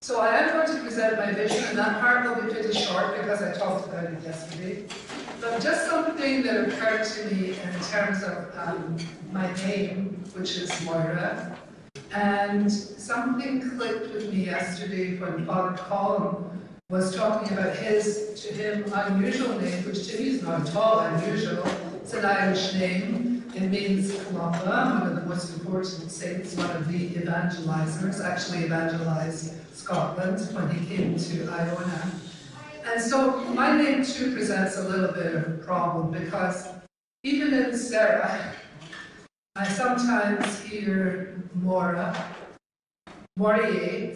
So I am going to present my vision, and that part will be pretty short because I talked about it yesterday. But just something that occurred to me in terms of my name, which is Moira, and something clicked with me yesterday when Father Colin was talking about his, to him, unusual name, which to me is not at all unusual. It's an Irish name. It means Columba, one of the most important saints, one of the evangelizers, actually evangelized Scotland when he came to Iona. And so my name too presents a little bit of a problem because even in Serra, I sometimes hear Moira, Moira,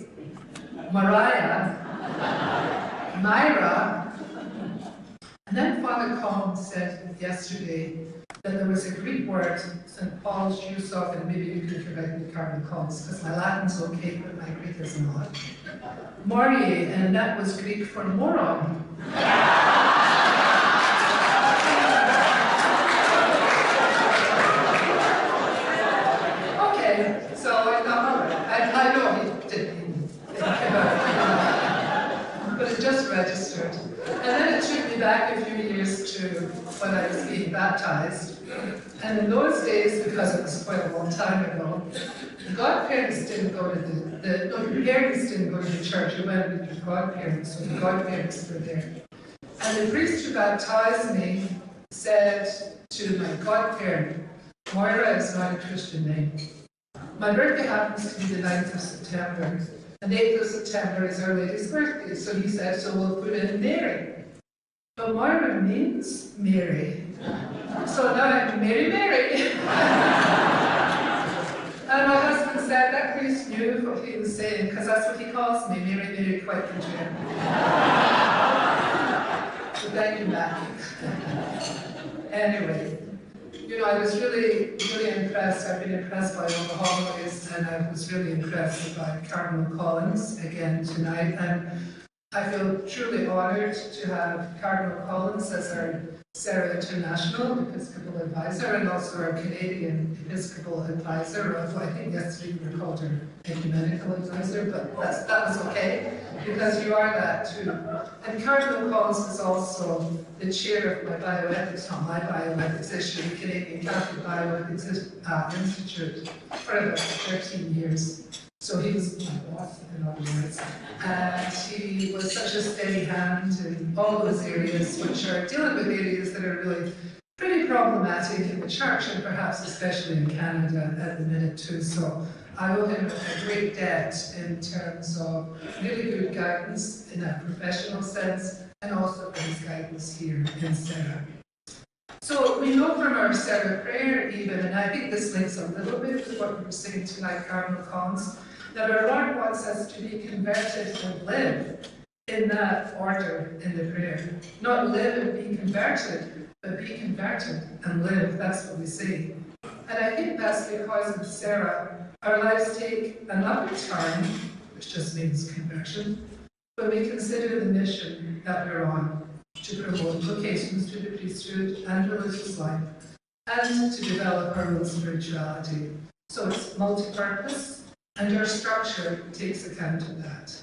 Moira, Moira, and then Father Colin said yesterday that there was a Greek word St. Paul's use of, and maybe you can correct me, Cardinal Collins, because my Latin's okay, but my Greek is not. Moria, and that was Greek for moron. Okay, so I know he didn't think about it, but it just registered. And then it took me back a few years to when I was being baptized. And in those days, because it was quite a long time ago, the godparents didn't go to the parents didn't go to the church. You went with your godparents, so the godparents were there. And the priest who baptized me said to my godparent, Moira is not a Christian name. My birthday happens to be the 9th of September, and the 8th of September is Our Lady's birthday. So he said, so we'll put in Mary. But Moira means Mary. So now I'm Mary Mary. And my husband said that priest knew what he was saying, because that's what he calls me, Mary Mary, quite the dream. So thank you, Matt. Anyway, you know, I was really, really impressed. I've been impressed by all the homilies, and I was really impressed by Cardinal Collins again tonight. And I feel truly honoured to have Cardinal Collins as our Serra International Episcopal Advisor and also our Canadian Episcopal Advisor, although I think yesterday we were called our Ecumenical Advisor, but that was okay, because you are that too. And Cardinal Collins is also the chair of my bioethics, not my bioethics issue, the Canadian Catholic Bioethics Institute, for about 13 years. So he was my boss, in other words. And he was such a steady hand in all those areas, which are dealing with areas that are really pretty problematic in the church, and perhaps especially in Canada at the minute too. So I owe him a great debt in terms of really good guidance in a professional sense, and also for his guidance here in Serra. So we know from our Serra prayer even, and I think this links a little bit with what we were saying tonight, Cardinal Collins, that our Lord wants us to be converted and live in that order in the prayer. Not live and be converted, but be converted and live. That's what we say. And I think that's because in Serra, our lives take another turn, which just means conversion, when we consider the mission that we're on, to promote vocations to the priesthood and religious life, and to develop our own spirituality. So it's multi-purpose, and our structure takes account of that.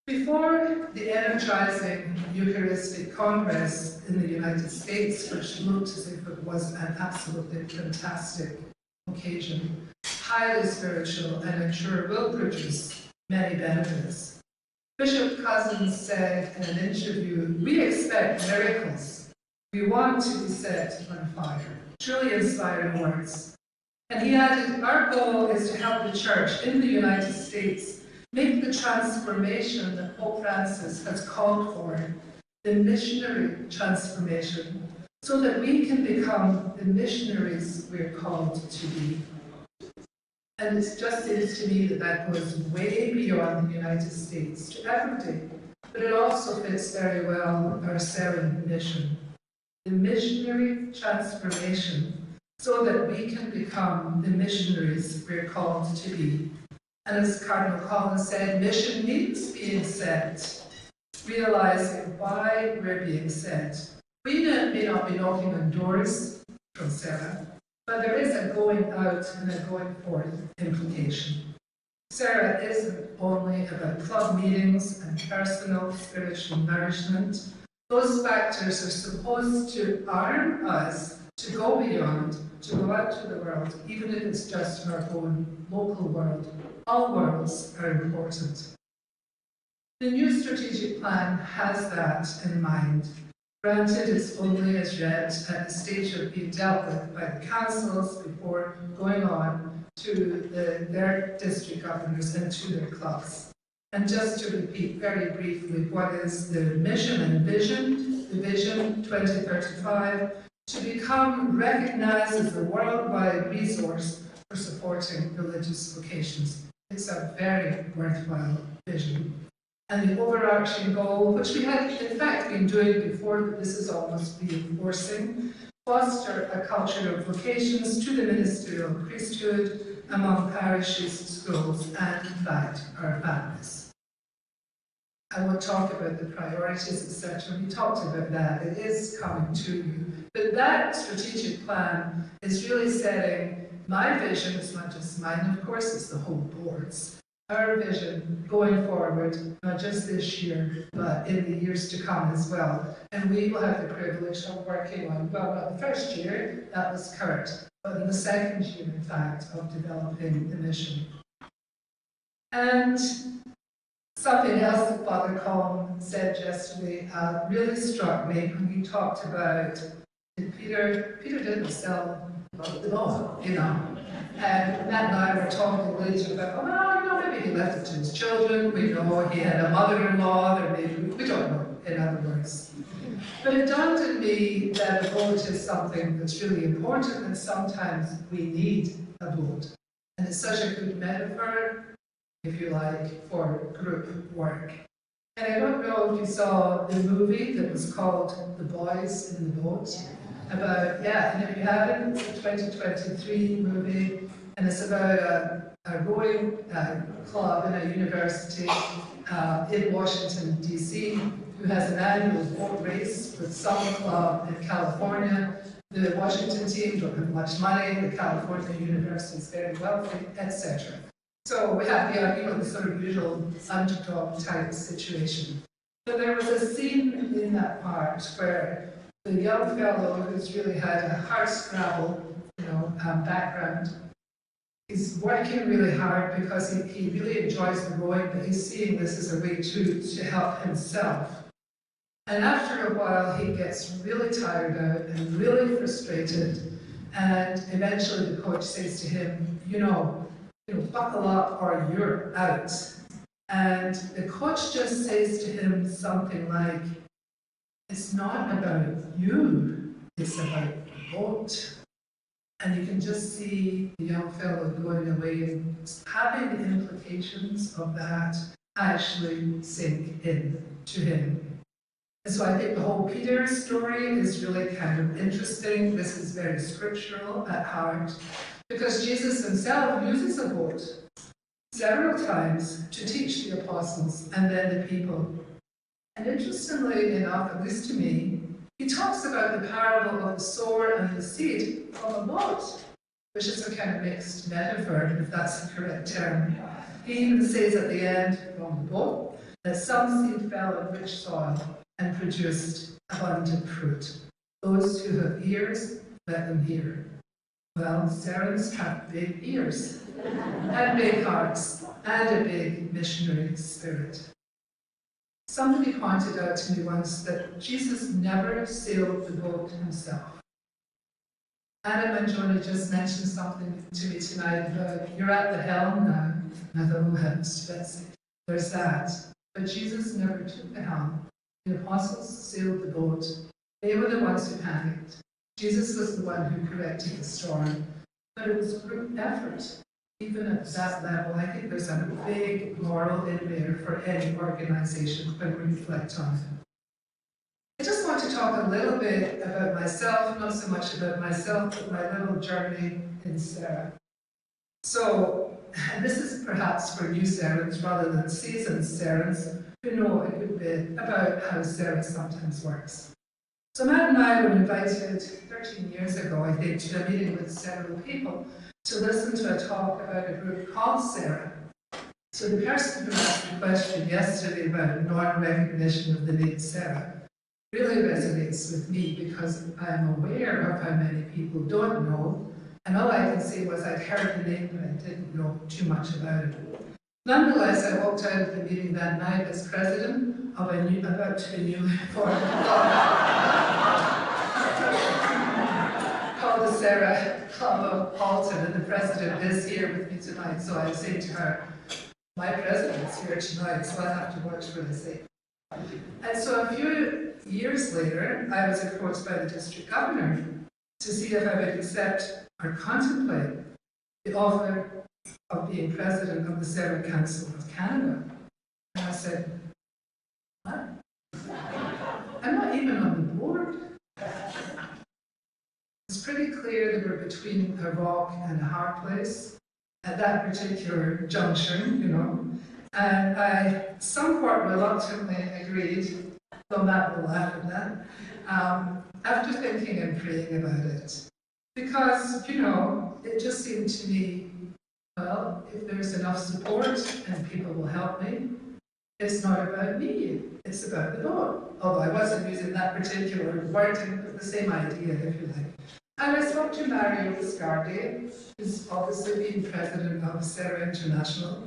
Before the energizing Eucharistic Congress in the United States, which looked as if it was an absolutely fantastic occasion, highly spiritual, and I'm sure will produce many benefits, Bishop Cousins said in an interview, we expect miracles. We want to be set on fire. Truly inspiring words. And he added, our goal is to help the church in the United States make the transformation that Pope Francis has called for, the missionary transformation, so that we can become the missionaries we're called to be. And it just seems to me that that goes way beyond the United States to everything, but it also fits very well our Serra mission, the missionary transformation, so that we can become the missionaries we're called to be. And as Cardinal Collins said, mission means being sent, realizing why we're being sent. We may not be knocking on doors from Serra, but there is a going out and a going forth implication. Serra isn't only about club meetings and personal spiritual nourishment. Those factors are supposed to arm us to go beyond, to go out to the world, even if it's just our own local world. All worlds are important. The new strategic plan has that in mind. Granted, it's only as yet at the stage of being dealt with by the councils before going on to their district governors and to their clubs. And just to repeat very briefly, what is the mission and vision? The vision 2035, to become recognised as a worldwide resource for supporting religious vocations. It's a very worthwhile vision. And the overarching goal, which we had in fact been doing before, but this is almost reinforcing, foster a culture of vocations to the ministerial priesthood among parishes, schools, and in fact our families. I won't talk about the priorities, etc. We talked about that. It is coming to you. But that strategic plan is really setting my vision. It's not just mine, of course, it's the whole board's. Our vision going forward, not just this year, but in the years to come as well. And we will have the privilege of working on, well, not the first year, that was Kurt, but in the second year, in fact, of developing the mission. And something else that Father Colm said yesterday really struck me when he talked about Peter didn't sell the law, you know. And Matt and I were talking later about, oh, well, you know, maybe he left it to his children. We know he had a mother-in-law, or maybe, we don't know, in other words. But it dawned on me that a vote is something that's really important, and sometimes we need a vote. And it's such a good metaphor, if you like, for group work. And I don't know if you saw the movie that was called The Boys in the Boat. About, and if you haven't, it's a 2023 movie, and it's about a rowing club in a university in Washington, D.C., who has an annual boat race with some club in California. The Washington team don't have much money, the California university is very wealthy, etc. So we have the sort of usual underdog type situation. But there was a scene in that part where the young fellow who's really had a hard scrabble, background, is working really hard because he really enjoys the rowing, but he's seeing this as a way to help himself. And after a while, he gets really tired out and really frustrated, and eventually the coach says to him, buckle up or you're out. And the coach just says to him something like, it's not about you, it's about the boat. And you can just see the young fellow going away and having the implications of that actually sink in to him. And so I think the whole Peter story is really kind of interesting. This is very scriptural at heart, because Jesus himself uses a boat several times to teach the apostles and then the people. And interestingly enough, at least to me, he talks about the parable of the sower and the seed from a boat, which is a kind of mixed metaphor, if that's the correct term. He even says at the end from the boat that some seed fell on rich soil and produced abundant fruit. Those who have ears, let them hear. Well, Serrans have big ears, and big hearts, and a big missionary spirit. Somebody pointed out to me once that Jesus never sailed the boat himself. Adam and Joni just mentioned something to me tonight about, you're at the helm now. And I thought, oh heavens, Betsy, there's that. But Jesus never took the helm. The apostles sailed the boat. They were the ones who panicked. Jesus was the one who corrected the storm. But it was group effort. Even at that level, I think there's a big moral in there for any organization when we reflect on it. I just want to talk a little bit about myself, not so much about myself, but my little journey in Serra. So, and this is perhaps for new Serrans rather than seasoned Serrans who know a good bit about how Serra sometimes works. So Matt and I were invited 13 years ago, I think, to a meeting with several people to listen to a talk about a group called Serra. So the person who asked the question yesterday about non-recognition of the name Serra really resonates with me because I'm aware of how many people don't know, and all I can say was I'd heard the name but I didn't know too much about it. Nonetheless, I walked out of the meeting that night as president of about to be newly formed called the Serra Club of Halton, and the president is here with me tonight, so I say to her, my president's here tonight, so I have to watch what I say. And so a few years later, I was approached by the district governor to see if I would accept or contemplate the offer of being president of the Serra Council of Canada. And I said, what? I'm not even on the board. It's pretty clear that we're between a rock and a hard place at that particular juncture, you know. And I somewhat reluctantly agreed, though Matt will laugh at that, after thinking and praying about it. Because, you know, it just seemed to me, well, if there's enough support and people will help me, it's not about me, it's about the Lord. Although I wasn't using that particular wording, but the same idea, if you like. And I spoke to Mario Viscardi, who's obviously been president of Serra International.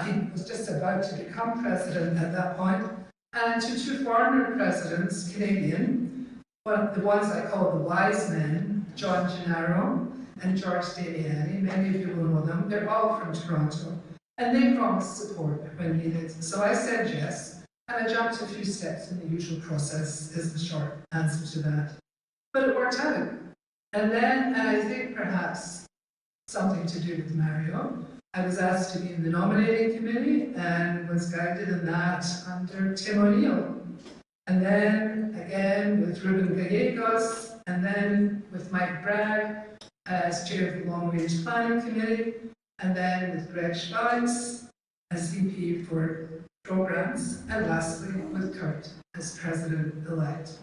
He was just about to become president at that point. And to two former presidents, Canadian, the ones I call the wise men, John Gennaro and George Damiani, many of you will know them. They're all from Toronto. And they promised support when needed. So I said yes, and I jumped a few steps in the usual process, is the short answer to that. But it worked out. And then, and I think perhaps something to do with Mario, I was asked to be in the nominating committee and was guided in that under Tim O'Neill. And then again with Ruben Gallegos, and then with Mike Bragg as chair of the Long Range Planning Committee, and then with Greg Schweitz as VP for Programs, and lastly with Kurt as President-elect.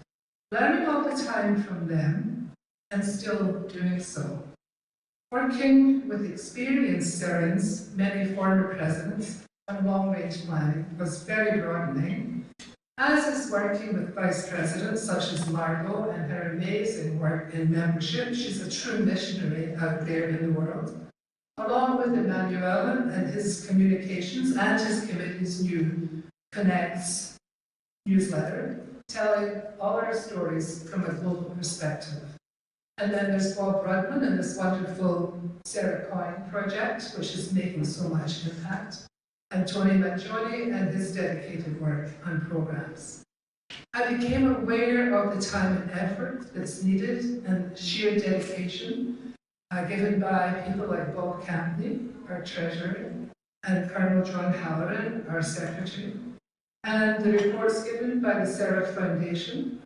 Learning all the time from them, and still doing so. Working with experienced Serrans, many former presidents, on long-range planning was very broadening, as is working with vice presidents such as Margot and her amazing work in membership. She's a true missionary out there in the world, along with Emmanuel and his communications and his committee's new Connects newsletter, telling all our stories from a global perspective. And then there's Bob Rudman and this wonderful Serra Coin project, which is making so much impact, and Tony Maggioni and his dedicated work on programs. I became aware of the time and effort that's needed and sheer dedication given by people like Bob Campney, our treasurer, and Colonel John Halloran, our secretary, and the reports given by the Serra Foundation.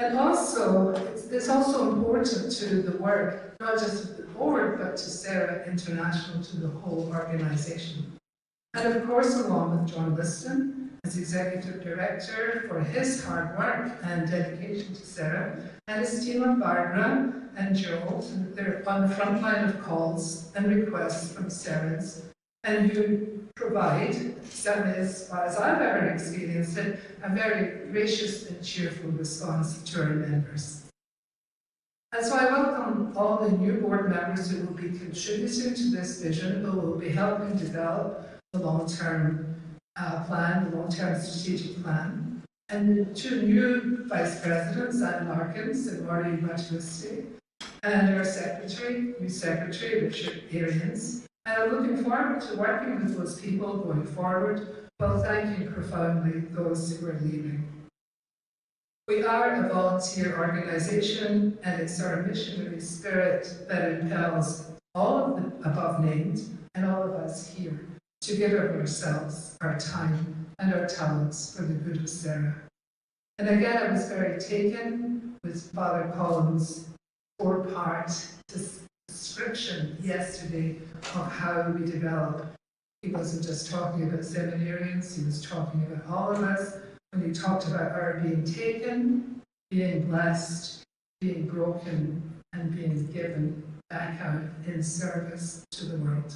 And also, it's also important to the work, not just of the board, but to Serra International, to the whole organization. And of course, along with John Liston as Executive Director for his hard work and dedication to Serra, and his team of Barbara and Joe, they're on the front line of calls and requests from Serrans, and who provide, certainly as far as I've ever experienced it, a very gracious and cheerful response to our members. And so I welcome all the new board members who will be contributing to this vision, who will be helping develop the long-term plan, the long-term strategic plan. And the two new vice presidents, Anne Larkins and Moira Matuisti, and our new secretary, Richard Arians. And I'm looking forward to working with those people going forward, while thanking profoundly those who are leaving. We are a volunteer organization, and it's our missionary spirit that impels all of the above named and all of us here to give of ourselves, our time, and our talents for the good of Serra. And again, I was very taken with Father Collins' four-part description yesterday of how we develop. He wasn't just talking about seminarians, he was talking about all of us when he talked about our being taken, being blessed, being broken, and being given back out in service to the world.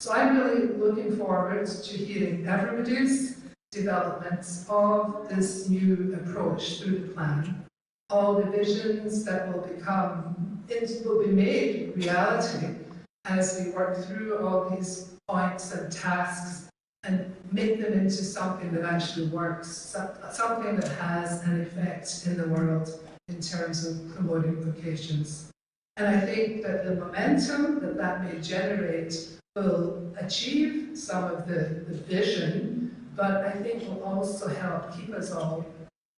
So I'm really looking forward to hearing everybody's developments of this new approach through the plan, all the visions that will be made reality as we work through all these points and tasks and make them into something that actually works, something that has an effect in the world in terms of promoting vocations. And I think that the momentum that that may generate will achieve some of the vision, but I think will also help keep us all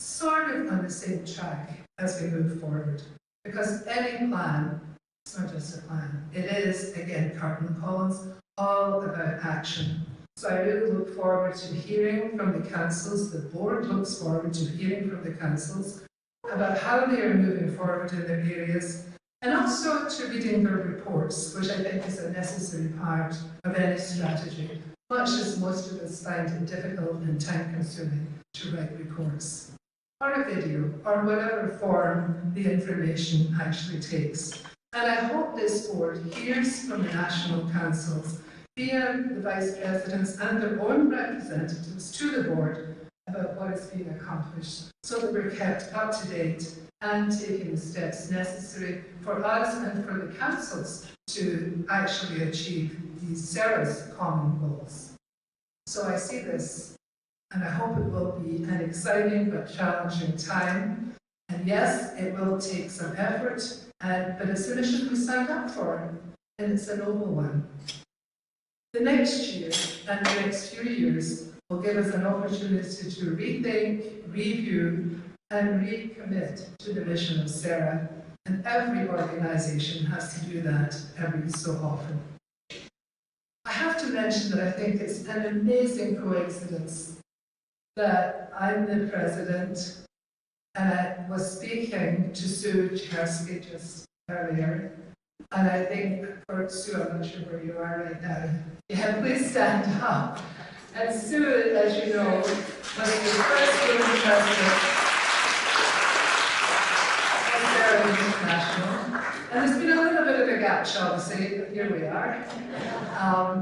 sort of on the same track as we move forward. Because any plan, it's not just a plan, it is, again, Cardinal Collins, all about action. So I really look forward to hearing from the councils, the board looks forward to hearing from the councils about how they are moving forward in their areas, and also to reading their reports, which I think is a necessary part of any strategy, much as most of us find it difficult and time-consuming to write reports, or a video, or whatever form the information actually takes. And I hope this board hears from the national councils via the vice presidents and their own representatives to the board about what is being accomplished, so that we're kept up to date and taking the steps necessary for us and for the councils to actually achieve these Serra's common goals. So I see this, and I hope it will be an exciting but challenging time. And yes, it will take some effort, but it's a mission we signed up for, and it's a noble one. The next year and the next few years will give us an opportunity to rethink, review, and recommit to the mission of Serra, and every organisation has to do that every so often. I have to mention that I think it's an amazing coincidence that I'm the president, and I was speaking to Sue Chersky just earlier, and I think, for Sue, I'm not sure where you are right now. Yeah, please stand up. And Sue, as you know, was the first woman president of Serra International. And there's been a little bit of a gap, shall we say, but here we are.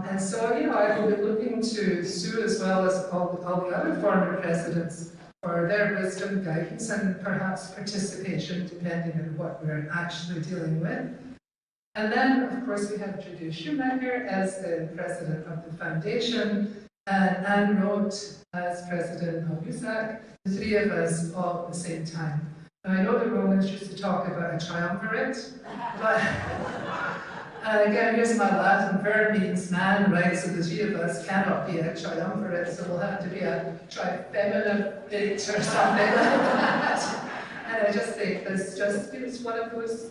And so, you know, I will be looking to Sue as well as all the other former presidents for their wisdom, guidance, and perhaps participation, depending on what we're actually dealing with. And then, of course, we have Judy Schumacher as the president of the foundation, and Anne Roth as president of USAC, the three of us all at the same time. Now, I know the Romans used to talk about a triumvirate, but again, here's my Latin verb means man, right? So the three of us cannot be a triumvirate, so we'll have to be a trifeminate or something like that. And I just think it's one of those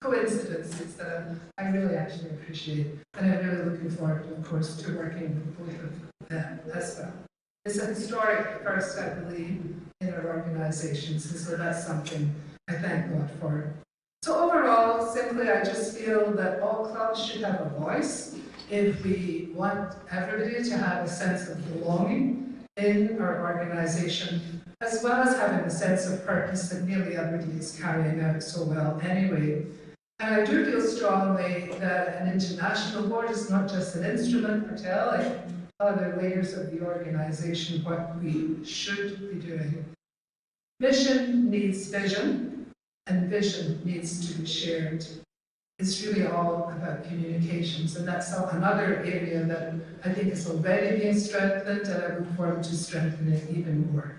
coincidences that I really actually appreciate, and I'm really looking forward, of course, to working with both of them as well. It's a historic first, I believe, in our organizations, and so that's something I thank God for. So overall, simply, I just feel that all clubs should have a voice if we want everybody to have a sense of belonging in our organization, as well as having a sense of purpose that nearly everybody is carrying out so well anyway. And I do feel strongly that an international board is not just an instrument for telling other layers of the organization what we should be doing. Mission needs vision, and vision needs to be shared. It's really all about communications, and that's another area that I think is already being strengthened, and I look forward to strengthening it even more.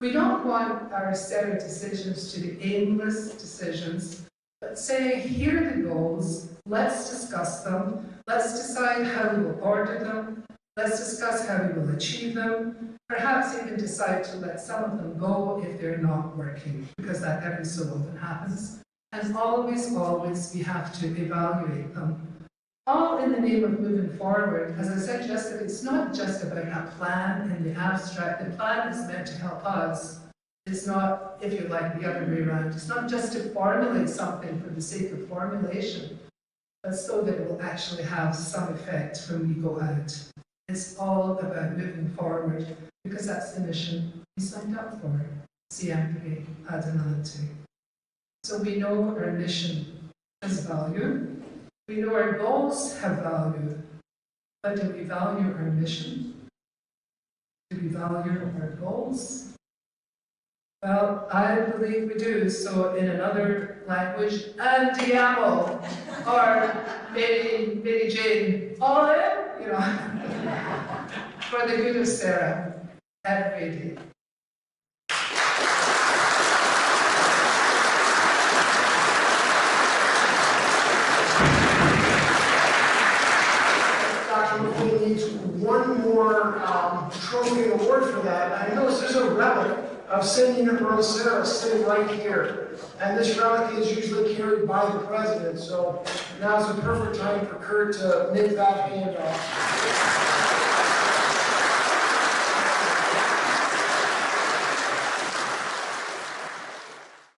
We don't want our Serra decisions to be aimless decisions, but say, here are the goals, let's discuss them, let's decide how we will order them, let's discuss how we will achieve them, perhaps even decide to let some of them go if they're not working, because that every so often happens. And always, always, we have to evaluate them. All in the name of moving forward. As I said yesterday, it's not just about a plan in the abstract. The plan is meant to help us. It's not, if you like, the other way around. It's not just to formulate something for the sake of formulation, but so that it will actually have some effect when we go out. It's all about moving forward, because that's the mission we signed up for, Siempre Adelante. So we know our mission has value, we know our goals have value, but do we value our mission? Do we value our goals? Well, I believe we do. So in another language, andiamo, or maybe Jane, all in, you know, for the good of Serra, every day. Dr. McQueen needs one more trophy and award for that. I noticed there's a relic of Cindy and Serra sitting right here. And this relic is usually carried by the president. So now's the perfect time for Kurt to make that handoff.